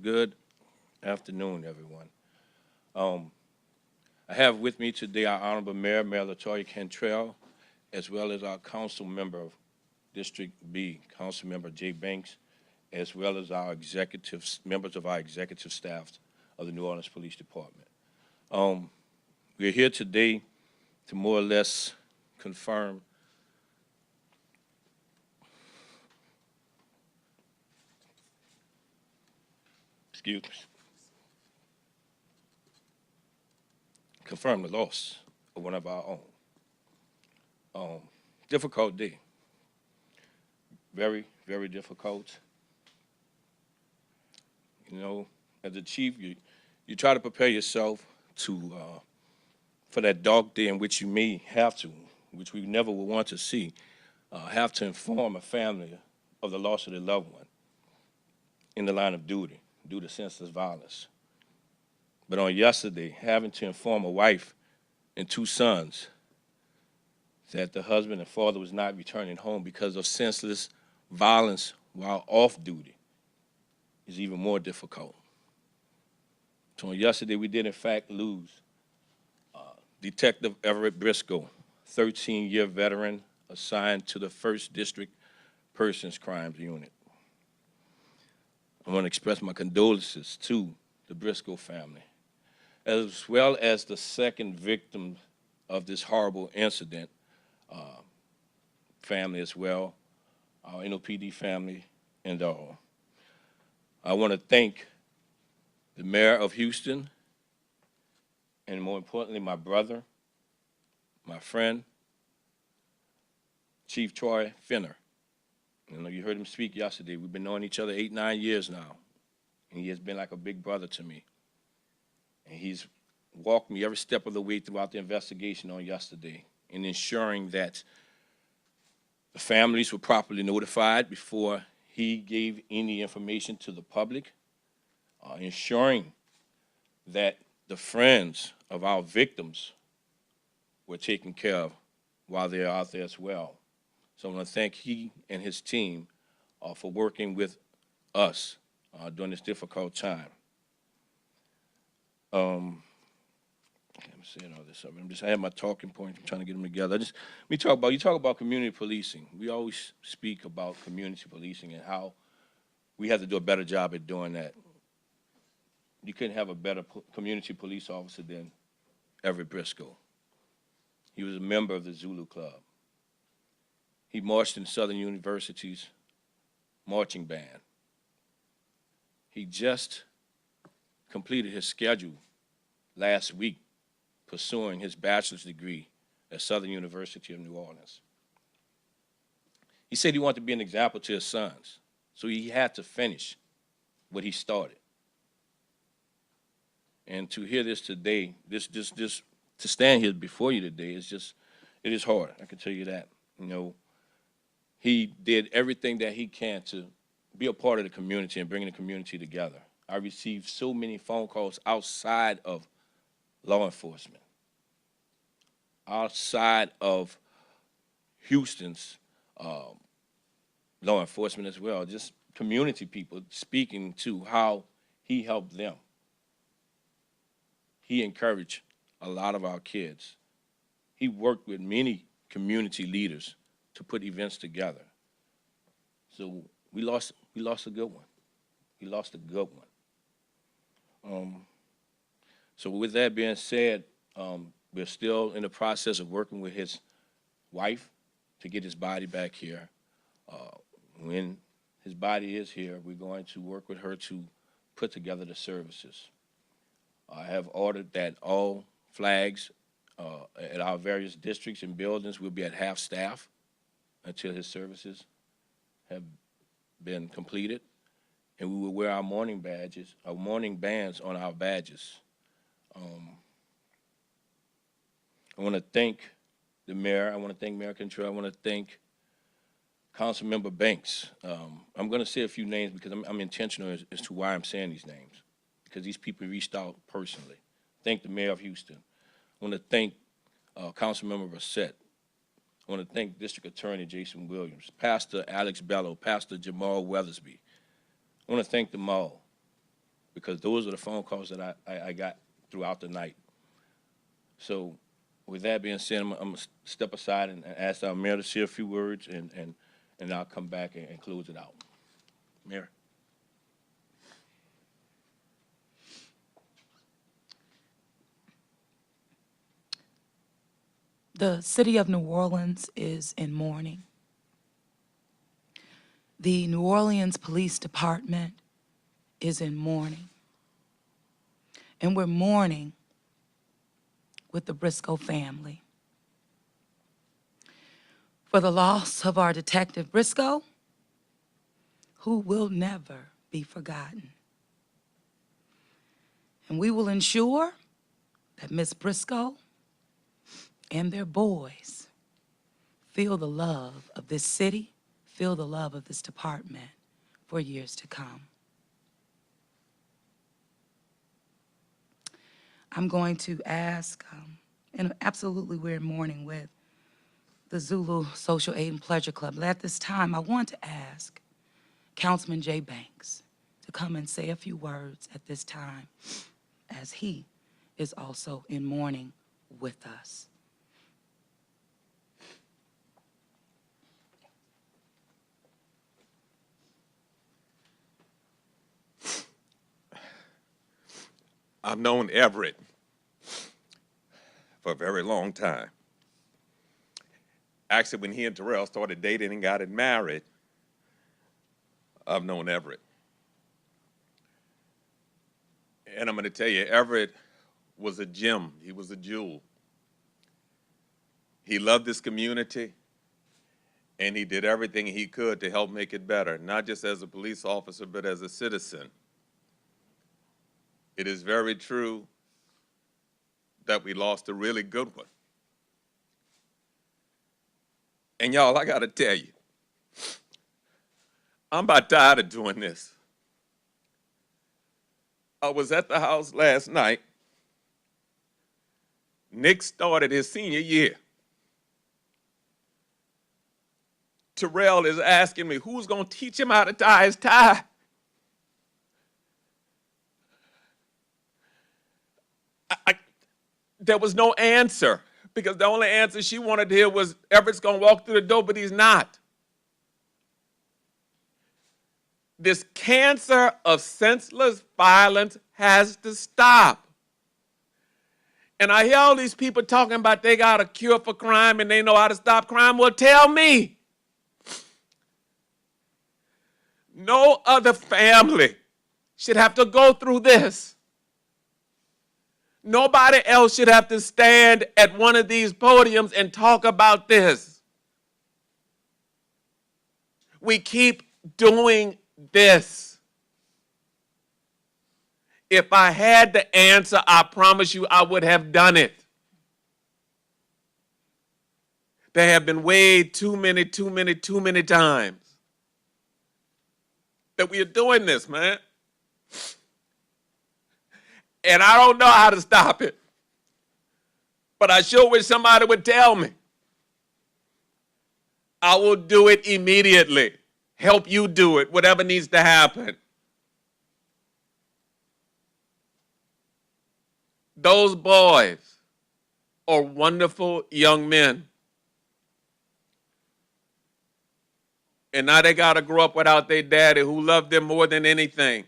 Good afternoon, everyone. Um, I have with me today our Honorable Mayor LaToya Cantrell, as well as our council member of District B, Council Member Jay Banks, as well as our members of our executive staff of the New Orleans Police Department. Um, we're here today to more or less confirm excuse me, confirm the loss of one of our own. Difficult day. Very, very difficult. You know, as a chief, you try to prepare yourself for that dark day in which you may have to, which we never would want to see, have to inform a family of the loss of their loved one in the line of duty due to senseless violence. But on yesterday, having to inform a wife and two sons that the husband and father was not returning home because of senseless violence while off duty is even more difficult. So on yesterday, we did in fact lose Detective Everett Briscoe, 13-year veteran assigned to the 1st District Persons Crimes Unit. I want to express my condolences to the Briscoe family, as well as the second victim of this horrible incident family as well, our NOPD family, and all. I want to thank the mayor of Houston, and more importantly, my brother, my friend, Chief Troy Finner. You know, you heard him speak yesterday. We've been knowing each other 8, 9 years now, and he has been like a big brother to me. And he's walked me every step of the way throughout the investigation on yesterday in ensuring that the families were properly notified before he gave any information to the public, ensuring that the friends of our victims were taken care of while they're out there as well. So I want to thank he and his team for working with us during this difficult time. I'm saying all this. I have my talking points. I'm trying to get them together. You talk about community policing. We always speak about community policing and how we have to do a better job at doing that. You couldn't have a better community police officer than Everett Briscoe. He was a member of the Zulu Club. He marched in Southern University's marching band. He just completed his schedule last week pursuing his bachelor's degree at Southern University of New Orleans. He said he wanted to be an example to his sons, so he had to finish what he started. And to hear this today, to stand here before you today it is hard, I can tell you that. You know, he did everything that he can to be a part of the community and bringing the community together. I received so many phone calls outside of law enforcement, outside of Houston's law enforcement as well, just community people speaking to how he helped them. He encouraged a lot of our kids. He worked with many community leaders to put events together. So we lost a good one. We lost a good one. So with that being said, we're still in the process of working with his wife to get his body back here. When his body is here, we're going to work with her to put together the services. I have ordered that all flags at our various districts and buildings will be at half staff until his services have been completed. And we will wear our mourning badges, our mourning bands on our badges. I want to thank the mayor. I want to thank Mayor Cantrell. I want to thank Councilmember Banks. I'm going to say a few names because I'm intentional as to why I'm saying these names, because these people reached out personally. Thank the mayor of Houston. I want to thank Councilmember Brissett. I want to thank District Attorney Jason Williams, Pastor Alex Bello, Pastor Jamal Weathersby. I want to thank them all because those are the phone calls that I got throughout the night. So with that being said, I'm going to step aside and ask our mayor to say a few words, and I'll come back and close it out. Mayor. The city of New Orleans is in mourning. The New Orleans Police Department is in mourning. And we're mourning with the Briscoe family for the loss of our Detective Briscoe, who will never be forgotten. And we will ensure that Miss Briscoe and their boys feel the love of this city, feel the love of this department for years to come. I'm going to ask, and absolutely we're in mourning with the Zulu Social Aid and Pleasure Club. But at this time, I want to ask Councilman Jay Banks to come and say a few words at this time, as he is also in mourning with us. I've known Everett for a very long time. Actually, when he and Terrell started dating and got married, I've known Everett. And I'm going to tell you, Everett was a gem. He was a jewel. He loved this community, and he did everything he could to help make it better, not just as a police officer, but as a citizen. It is very true that we lost a really good one. And y'all, I gotta tell you, I'm about tired of doing this. I was at the house last night. Nick started his senior year. Terrell is asking me, who's gonna teach him how to tie his tie? There was no answer, because the only answer she wanted to hear was Everett's gonna walk through the door, but he's not. This cancer of senseless violence has to stop. And I hear all these people talking about they got a cure for crime and they know how to stop crime. Well, tell me. No other family should have to go through this. Nobody else should have to stand at one of these podiums and talk about this. We keep doing this. If I had the answer, I promise you I would have done it. There have been way too many times that we are doing this, man. And I don't know how to stop it. But I sure wish somebody would tell me. I will do it immediately. Help you do it, whatever needs to happen. Those boys are wonderful young men. And now they got to grow up without their daddy, who loved them more than anything.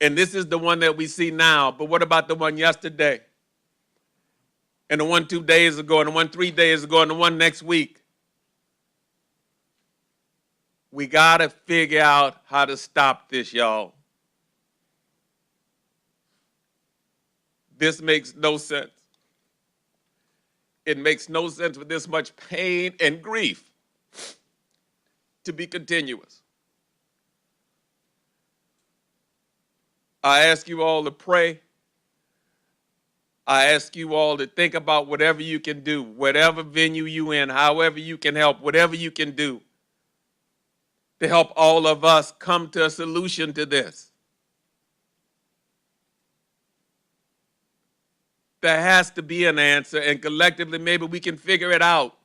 And this is the one that we see now, but what about the one yesterday? And the one 2 days ago, and the one 3 days ago, and the one next week? We gotta figure out how to stop this, y'all. This makes no sense. It makes no sense for this much pain and grief to be continuous. I ask you all to pray. I ask you all to think about whatever you can do, whatever venue you in, however you can help, whatever you can do to help all of us come to a solution to this. There has to be an answer, and collectively maybe we can figure it out.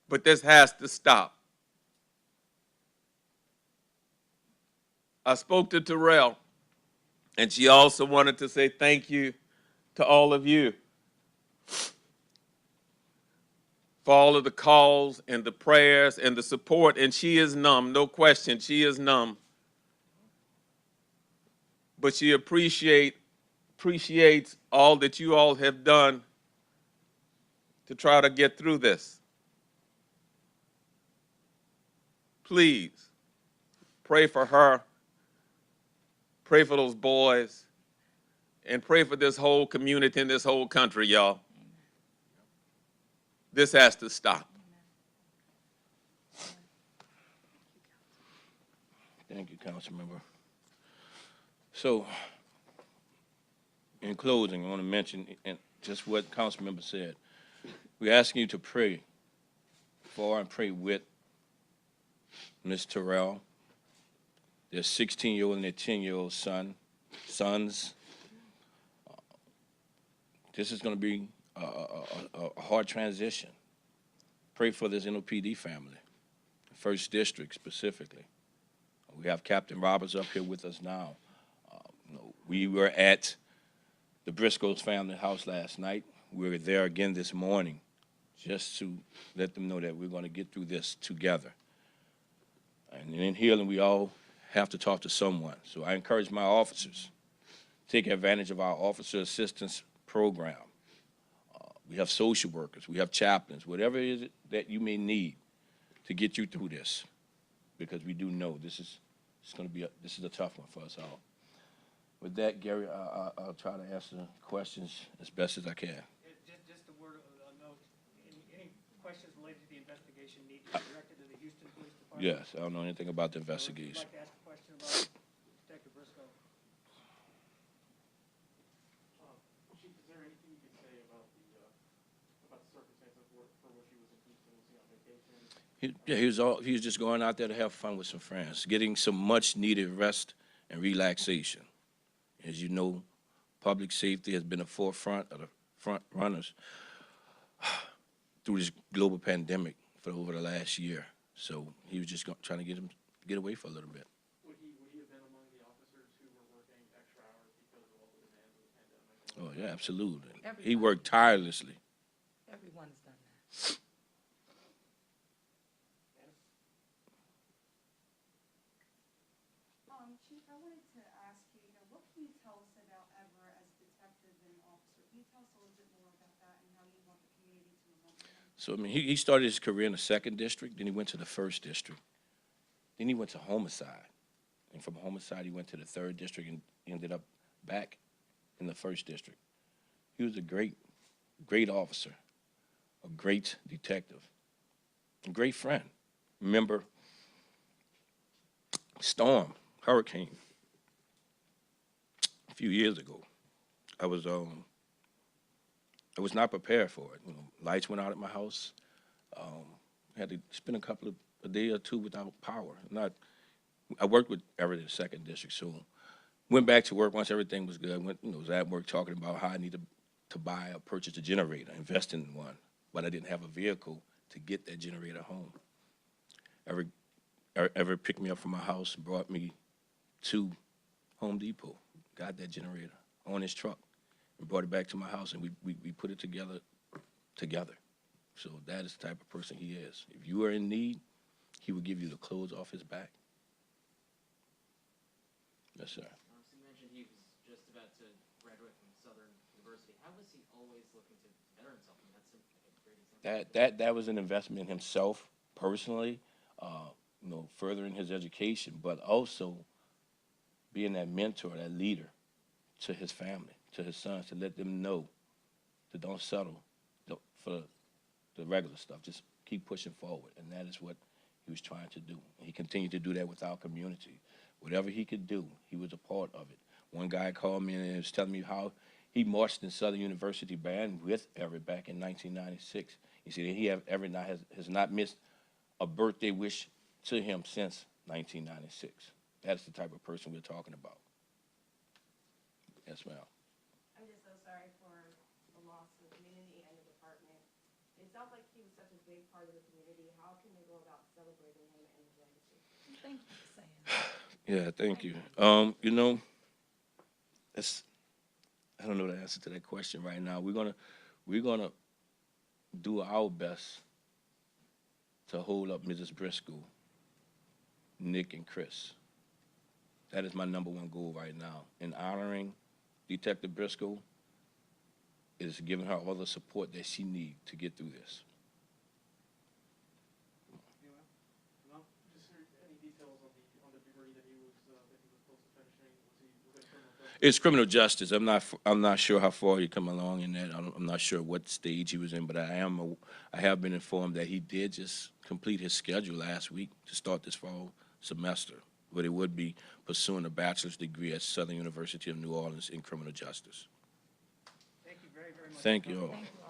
But this has to stop. I spoke to Terrell, and she also wanted to say thank you to all of you for all of the calls and the prayers and the support. And she is numb, no question, she is numb. But she appreciates all that you all have done to try to get through this. Please pray for her, pray for those boys, and pray for this whole community and this whole country, y'all. This has to stop. Thank you, Councilmember. So, in closing, I want to mention just what Councilmember said. We're asking you to pray for and pray with Ms. Terrell, their 16-year-old and their 10-year-old sons. This is going to be a hard transition. Pray for this NOPD family, First District specifically. We have Captain Roberts up here with us now. We were at the Briscoes family house last night. We were there again this morning just to let them know that we're going to get through this together. And in healing, we all have to talk to someone. So I encourage my officers, take advantage of our officer assistance program. We have social workers, we have chaplains, whatever it is that you may need to get you through this, because we do know this is a tough one for us all. With that, Gary, I'll try to answer questions as best as I can. Just a word of a note. Any questions related to the investigation need to be directed to the Houston Police Department? Yes, I don't know anything about the So if you'd investigation. like to ask a question about Detective Briscoe. Chief, is there anything you could say about the circumstances for which he was in Houston? Was he on vacation? He was just going out there to have fun with some friends, getting some much-needed rest and relaxation. As you know, public safety has been the forefront of the front runners through this global pandemic for over the last year. So he was just trying to get away for a little bit. Would he have been among the officers who were working extra hours because of all the demands of the pandemic? Oh, yeah, absolutely. He Everybody. worked tirelessly. Everyone's done that. Chief, I wanted to ask you, what can you tell us about Ever as detective and officer? Can you tell us a little bit more about that and how you want the community to remember him? So, I mean, he started his career in the 2nd District, then he went to the 1st District. Then he went to homicide. And from homicide, he went to the 3rd District and ended up back in the 1st District. He was a great officer, a great detective, a great friend. Remember hurricane, a few years ago. I was not prepared for it. You know, lights went out at my house. Had to spend a day or two without power. I worked with Everett in the 2nd District, so went back to work once everything was good. Was at work talking about how I needed to buy or purchase a generator, invest in one, but I didn't have a vehicle to get that generator home. Everett picked me up from my house and brought me to Home Depot, got that generator on his truck, and brought it back to my house, and we put it together. So that is the type of person he is. If you are in need, he will give you the clothes off his back. Yes, sir. So you mentioned he was just about to graduate from Southern University. How was he always looking to better himself? I mean, that's a great example. That was an investment in himself personally, furthering his education, but also being that mentor, that leader to his family, to his sons, to let them know to don't settle for the regular stuff. Just keep pushing forward, and that is what he was trying to do. He continued to do that with our community. Whatever he could do, he was a part of it. One guy called me and was telling me how he marched in Southern University Band with Everett back in 1996. He said Everett has not missed a birthday wish to him since 1996. That's the type of person we're talking about. Yes, ma'am. I'm just so sorry for the loss of the community and the department. It sounds like he was such a big part of the community. How can we go about celebrating him and his legacy? Thank you for saying that. Yeah, thank you. You know, it's, I don't know the answer to that question right now. We're gonna do our best to hold up Mrs. Briscoe, Nick, and Chris. That is my number one goal right now. In honoring Detective Briscoe is giving her all the support that she needs to get through this. No, just any details on the degree that he was close to finishing? Was it criminal justice? It's criminal justice. I'm not sure how far he come along in that. I'm not sure what stage he was in, but I have been informed that he did just complete his schedule last week to start this fall semester, but it would be pursuing a bachelor's degree at Southern University of New Orleans in criminal justice. Thank you very, very much. Thank you all.